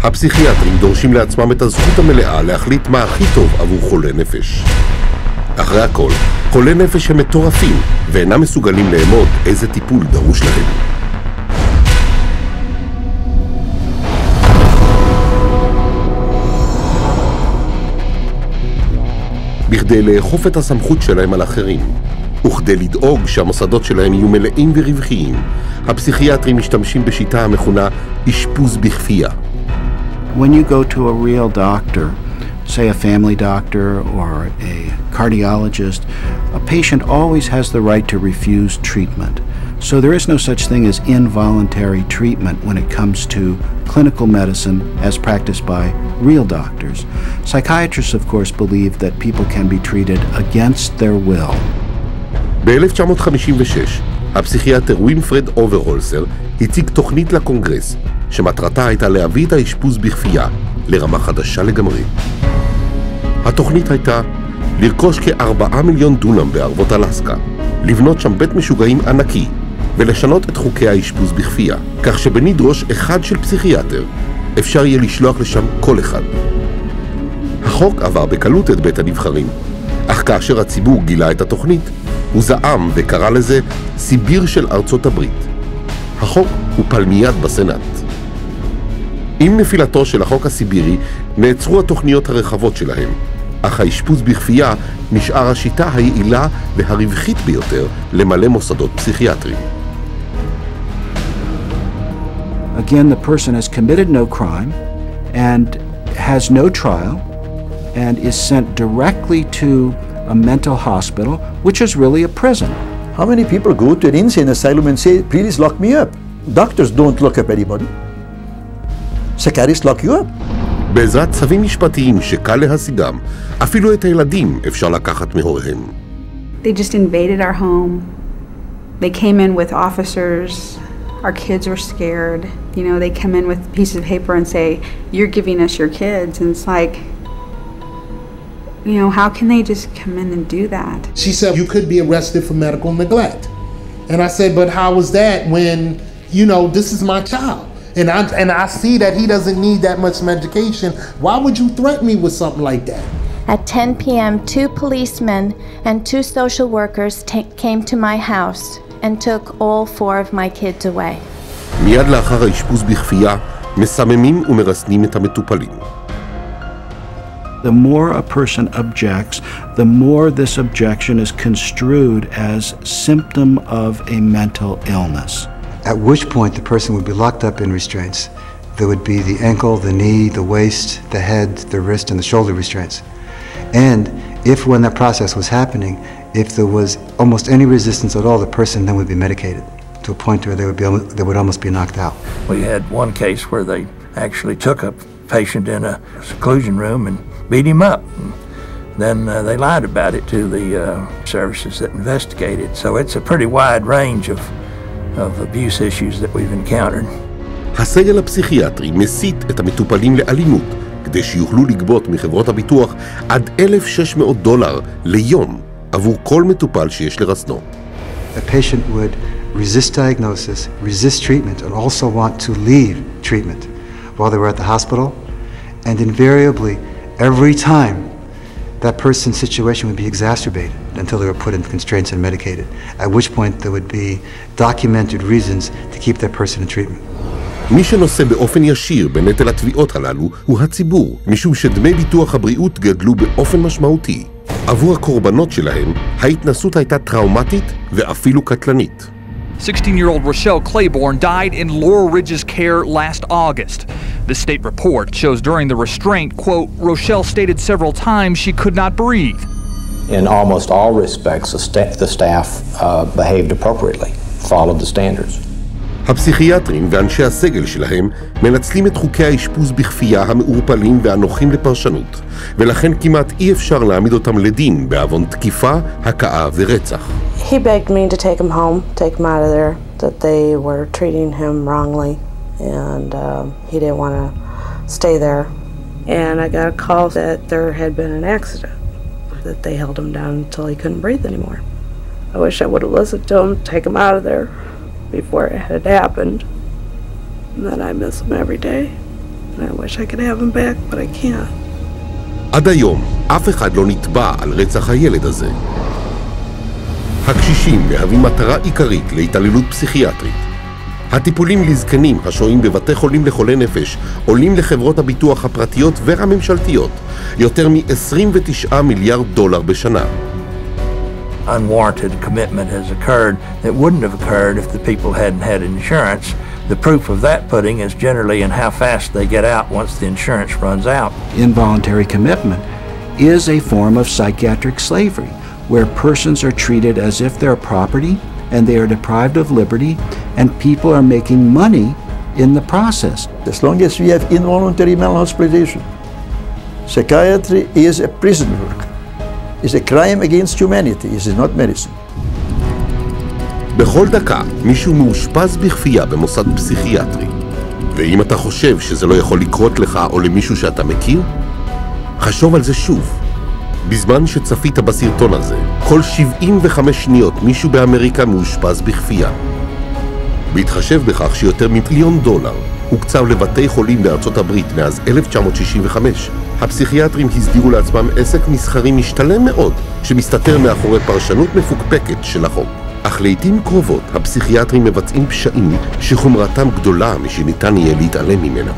הפסיכיאטרים דורשים לעצמם את הזכות המלאה להחליט מה הכי טוב עבור חולה נפש. אחרי הכל, חולי נפש הם מטורפים ואינם מסוגלים לאמוד איזה טיפול דרוש להם. בכדי לאכוף את הסמכות שלהם על אחרים, וכדי לדאוג שהמוסדות שלהם יהיו מלאים ורווחיים, הפסיכיאטרים משתמשים בשיטה המכונה אשפוז בכפייה. When you go to a real doctor, say a family doctor or a cardiologist, a patient always has the right to refuse treatment. So there is no such thing as involuntary treatment when it comes to clinical medicine as practiced by real doctors. Psychiatrists, of course, believe that people can be treated against their will. ב-1956, הפסיכיאטר ווינפרד אוברהולסר הציג תוכנית לקונגרס, שמטרתה הייתה להביא את האשפוז בכפייה לרמה חדשה לגמרי. התוכנית הייתה לרכוש כ4 מיליון דונם בערבות אלסקה, לבנות שם בית משוגעים ענקי, ולשנות את חוקי האשפוז בכפייה, כך שבניד ראש אחד של פסיכיאטר אפשר יהיה לשלוח לשם כל אחד. החוק עבר בקלות את בית הנבחרים, אך כאשר הציבור גילה את התוכנית, הוא זעם וקרא לזה סיביר של ארצות הברית. החוק הופל מיד בסנאט. עם נפילתו של החוק הסיבירי נעצרו התוכניות הרחבות שלהם, אך האשפוז בכפייה נשאר השיטה היעילה והרווחית ביותר למלא מוסדות פסיכיאטריים. Again, the person has committed no crime and has no trial and is sent directly to a mental hospital, which is really a prison. How many people go to an insane asylum and say, please lock me up? Doctors don't lock up anybody. Psychiatrists lock you up. בעזרת צווים משפטיים שקל להשיגם, אפילו את הילדים אפשר לקחת מהוריהם. They just invaded our home. They came in with officers. Our kids were scared. You know, they come in with pieces of paper and say, you're giving us your kids. And it's like, you know, how can they just come in and do that? She said, you could be arrested for medical neglect. And I said, but how is that when, you know, this is my child? And I see that he doesn't need that much medication. Why would you threaten me with something like that? At 10 p.m., 2 policemen and 2 social workers came to my house and took all 4 of my kids away. מיד לאחר האשפוז בכפייה, מסממים ומרסנים את המטופלים. The more a person objects, the more this objection is construed as symptom of a mental illness. At which point the person would be locked up in restraints. There would be the ankle, the knee, the waist, the head, the wrist, and the shoulder restraints. And if when that process was happening, if there was almost any resistance at all, the person then would be medicated to a point where they would almost be knocked out. We had one case where they actually took a patient in a seclusion room and beat him up. And then they lied about it to the services that investigated. So it's a pretty wide range of abuse issues that we've encountered. הסגל הפסיכיאטרי מסית את המטופלים לאלימות, כדי שיוכלו לגבות מחברות הביטוח עד $1,600 ליום עבור כל מטופל שיש לרסנו. A patient would resist diagnosis, resist treatment, and also want to leave treatment while they were at the hospital. And invariably, every time, that person's situation would be exacerbated until they were put in constraints and medicated, at which point there would be documented reasons to keep that person in treatment. מי שנושא באופן ישיר בנטל התביעות הללו הוא הציבור, משום שדמי ביטוח הבריאות גדלו באופן משמעותי. עבור הקורבנות שלהם, ההתנסות הייתה טראומטית ואפילו קטלנית. 16-year-old Rochelle Claiborne died in Laurel Ridge's care last August. The state report shows during the restraint, quote, Rochelle stated several times she could not breathe. In almost all respects, the staff behaved appropriately, followed the standards. הפסיכיאטרים ואנשי הסגל שלהם מנצלים את חוקי האשפוז בכפייה המעורפלים והנוחים לפרשנות, ולכן כמעט אי אפשר להעמיד אותם לדין בעוון תקיפה, הכאה ורצח. He begged me to take him home, take him out of there, that they were treating him wrongly, and he didn't want to stay there. And I got a call that there had been an accident, that they held him down until he couldn't breathe anymore. I wish I would have listened to him, take him out of there before it had happened, and then I miss him every day. I wish I could have him back, but I can't. עד היום, אף אחד לא נתבע על רצח הילד הזה. הקשישים מהווים מטרה עיקרית להתעללות פסיכיאטרית. הטיפולים לזקנים השוהים בבתי חולים לחולי נפש עולים לחברות הביטוח הפרטיות והממשלתיות יותר מ-29 מיליארד דולר בשנה. Unwarranted commitment has occurred that wouldn't have occurred if the people hadn't had insurance. The proof of that pudding is generally in how fast they get out once the insurance runs out. Involuntary commitment is a form of psychiatric slavery, where persons are treated as if they're property and they are deprived of liberty, and people are making money in the process. As long as we have involuntary mental hospitalization, psychiatry is a prison work. It's a crime against humanity. It is not medicine. בכל דקה מישהו מאושפז בכפייה במוסד פסיכיאטרי. ואם אתה חושב שזה לא יכול לקרות לך או למישהו שאתה מכיר, חשוב על זה שוב. בזמן שצפית בסרטון הזה, כל 75 שניות מישהו באמריקה מאושפז בכפייה. בהתחשב בכך שיותר מ$1,000,000 הוקצב לבתי חולים בארצות הברית מאז 1965, הפסיכיאטרים הסדירו לעצמם עסק מסחרי משתלם מאוד, שמסתתר מאחורי פרשנות מפוקפקת של החוק. אך לעתים קרובות הפסיכיאטרים מבצעים פשעים שחומרתם גדולה משניתן יהיה להתעלם ממנה.